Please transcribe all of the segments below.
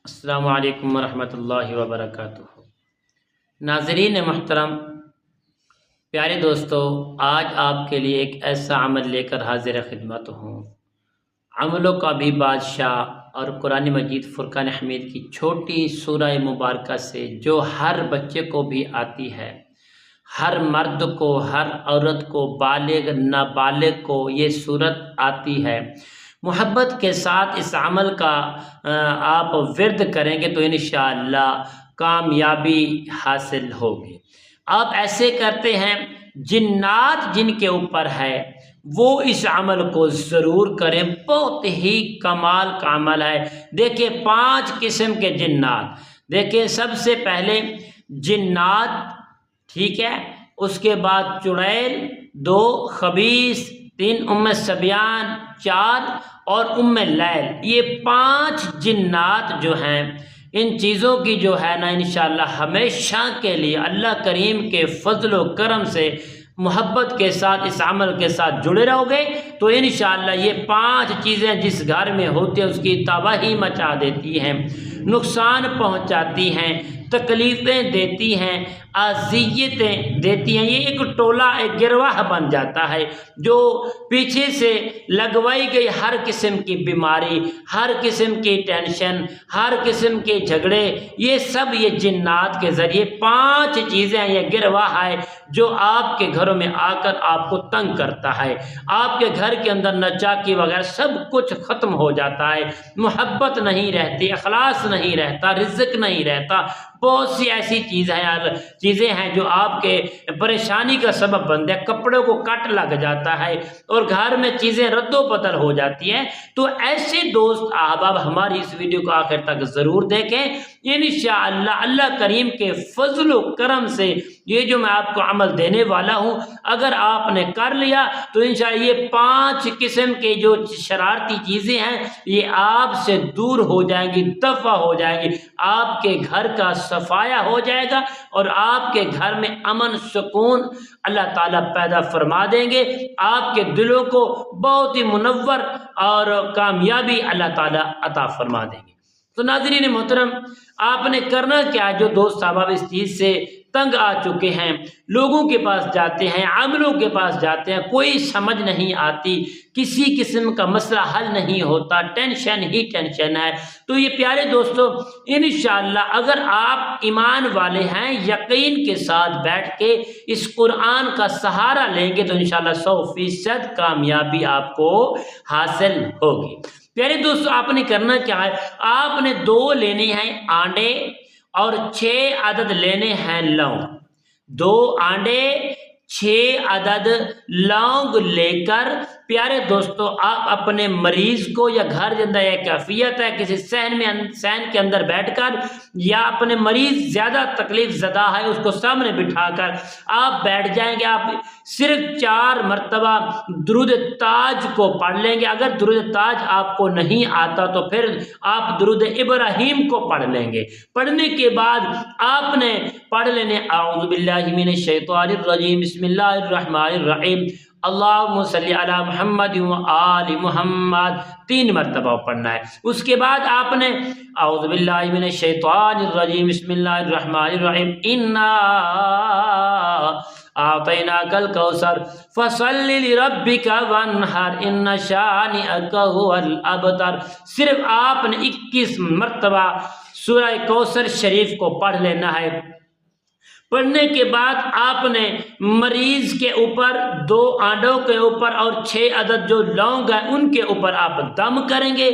السلام علیکم ورحمۃ اللہ وبرکاتہ۔ ناظرین محترم، پیارے دوستو، آج آپ کے لیے ایک ایسا عمل لے کر حاضر خدمت ہوں، عملوں کا بھی بادشاہ اور قرآن مجید فرقان حمید کی چھوٹی سورہ مبارکہ سے جو ہر بچے کو بھی آتی ہے، ہر مرد کو، ہر عورت کو، بالغ نابالغ کو یہ سورت آتی ہے۔ محبت کے ساتھ اس عمل کا آپ ورد کریں گے تو انشاءاللہ کامیابی حاصل ہوگی۔ آپ ایسے کرتے ہیں، جنات جن کے اوپر ہے وہ اس عمل کو ضرور کریں، بہت ہی کمال کا عمل ہے۔ دیکھیں 5 قسم کے جنات، دیکھیں سب سے پہلے جنات، ٹھیک ہے، اس کے بعد چڑیل، 2 خبیث، 3 صبیان، 4 اور لیل۔ یہ 5 جنات جو ہیں، ان چیزوں کی جو ہے نا انشاءاللہ ہمیشہ کے لیے اللہ کریم کے فضل و کرم سے محبت کے ساتھ اس عمل کے ساتھ جڑے رہو گے تو انشاءاللہ یہ 5 چیزیں جس گھر میں ہوتی ہیں اس کی تباہی مچا دیتی ہیں، نقصان پہنچاتی ہیں، تکلیفیں دیتی ہیں، اذیتیں دیتی ہیں۔ یہ ایک ٹولہ، ایک گروہ بن جاتا ہے جو پیچھے سے لگوائی گئی ہر قسم کی بیماری، ہر قسم کی ٹینشن، ہر قسم کے جھگڑے، یہ سب یہ جنات کے ذریعے 5 چیزیں ہیں، یہ گروہ ہے جو آپ کے گھروں میں آ کر آپ کو تنگ کرتا ہے۔ آپ کے گھر کے اندر نچاکی وغیرہ سب کچھ ختم ہو جاتا ہے، محبت نہیں رہتی، اخلاص نہیں رہتا، رزق نہیں رہتا، بہت سی ایسی چیزیں ہیں جو آپ کے پریشانی کا سبب بنتے ہیں، کپڑوں کو کٹ لگ جاتا ہے اور گھر میں چیزیں رد و بدل ہو جاتی ہیں۔ تو ایسے دوست احباب ہماری اس ویڈیو کو آخر تک ضرور دیکھیں، انشاءاللہ اللہ کریم کے فضل و کرم سے یہ جو میں آپ کو عمل دینے والا ہوں، اگر آپ نے کر لیا تو انشاءاللہ یہ 5 قسم کے جو شرارتی چیزیں ہیں یہ آپ سے دور ہو جائیں گی، دفع ہو جائیں گی، آپ کے گھر کا صفایا ہو جائے گا اور آپ کے گھر میں امن سکون اللہ تعالیٰ پیدا فرما دیں گے، آپ کے دلوں کو بہت ہی منور اور کامیابی اللہ تعالیٰ عطا فرما دیں گے۔ تو ناظرین محترم، آپ نے کرنا کیا ہے؟ جو دوست احباب اس چیز سے تنگ آ چکے ہیں، لوگوں کے پاس جاتے ہیں، عاملوں کے پاس جاتے ہیں، کوئی سمجھ نہیں آتی، کسی قسم کا مسئلہ حل نہیں ہوتا، ٹینشن ہی ٹینشن ہے، تو یہ پیارے دوستو انشاءاللہ اگر آپ ایمان والے ہیں، یقین کے ساتھ بیٹھ کے اس قرآن کا سہارا لیں گے تو انشاءاللہ 100% کامیابی آپ کو حاصل ہوگی۔ پیارے دوستو، آپ نے کرنا کیا ہے؟ آپ نے 2 لینے ہیں آنڈے اور 6 عدد لینے ہیں لونگ۔ 2 آنڈے، 6 عدد لونگ لے کر پیارے دوستو آپ اپنے مریض کو، یا گھر کے اندر ایک کیفیت ہے کسی صحن کے اندر بیٹھ کر، یا اپنے مریض زیادہ تکلیف زدہ ہے اس کو سامنے بٹھا کر آپ بیٹھ جائیں گے، آپ صرف 4 مرتبہ درود تاج کو پڑھ لیں گے۔ اگر درود تاج آپ کو نہیں آتا تو پھر آپ درود ابراہیم کو پڑھ لیں گے۔ پڑھنے کے بعد آپ نے پڑھ لینے اعوذ باللہ من الشیطان الرجیم بسم اللہ الرحمن الرحیم اللہم صلی علی محمد و آل محمد 3 مرتبہ پڑھنا ہے۔ اس کے بعد آپ نے اعوذ باللہ من الشیطان الرجیم بسم اللہ الرحمن الرحیم انا اعطیناک الکوثر فصل لربک وانحر ان شانئک ھو الابتر۔ صرف آپ نے 21 مرتبہ سورہ کوثر شریف کو پڑھ لینا ہے۔ پڑھنے کے بعد آپ نے مریض کے اوپر 2 آنڈوں کے اوپر اور 6 عدد جو لونگ ہیں ان کے اوپر آپ دم کریں گے۔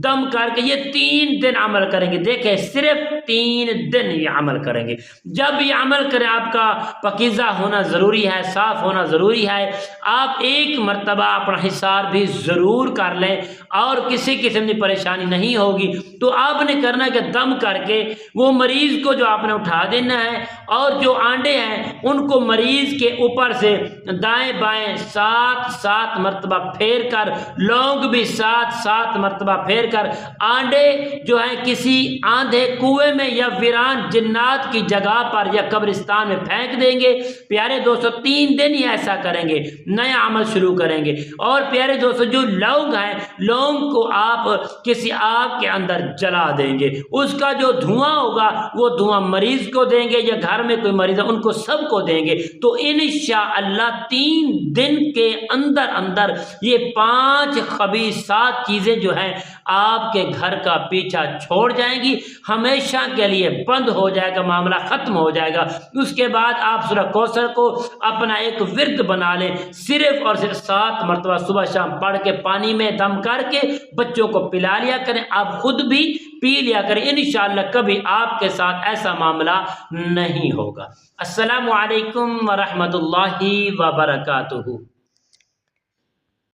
دم کر کے یہ 3 دن عمل کریں گے۔ دیکھیں صرف 3 دن یہ عمل کریں گے۔ جب یہ عمل کریں آپ کا پاکیزہ ہونا ضروری ہے، صاف ہونا ضروری ہے۔ آپ 1 مرتبہ اپنا حصار بھی ضرور کر لیں اور کسی قسم کی پریشانی نہیں ہوگی۔ تو آپ نے کرنا کہ دم کر کے وہ مریض کو جو آپ نے اٹھا دینا ہے اور جو آنڈے ہیں ان کو مریض کے اوپر سے دائیں بائیں 7 مرتبہ پھیر کر، لونگ بھی 7 مرتبہ پھیر کر آنڈے جو ہیں کسی آندھے کنویں میں یا ویران جنات کی جگہ پر یا قبرستان میں پھینک دیں گے۔ پیارے دوستو 3 دن ہی ایسا کریں گے، نیا عمل شروع کریں گے۔ اور پیارے دوستو جو لونگ ہیں، لونگ کو آپ کسی آگ کے اندر جلا دیں گے، اس کا جو دھواں ہوگا وہ دھواں مریض کو دیں گے یا گھر میں کوئی مریض ہے ان کو سب کو دیں گے۔ تو انشاءاللہ 3 دن کے اندر اندر یہ 5 خبیثات چیزیں جو ہیں آپ کے گھر کا پیچھا چھوڑ جائیں گی، ہمیشہ کے لیے بند ہو جائے گا، معاملہ ختم ہو جائے گا۔ اس کے بعد آپ سورہ کوثر کو اپنا ایک ورد بنا لیں، صرف اور صرف 7 مرتبہ صبح شام پڑھ کے پانی میں دم کر کے بچوں کو پلا لیا کریں، آپ خود بھی پی لیا کریں، انشاءاللہ کبھی آپ کے ساتھ ایسا معاملہ نہیں ہوگا۔ السلام علیکم ورحمۃ اللہ وبرکاتہ۔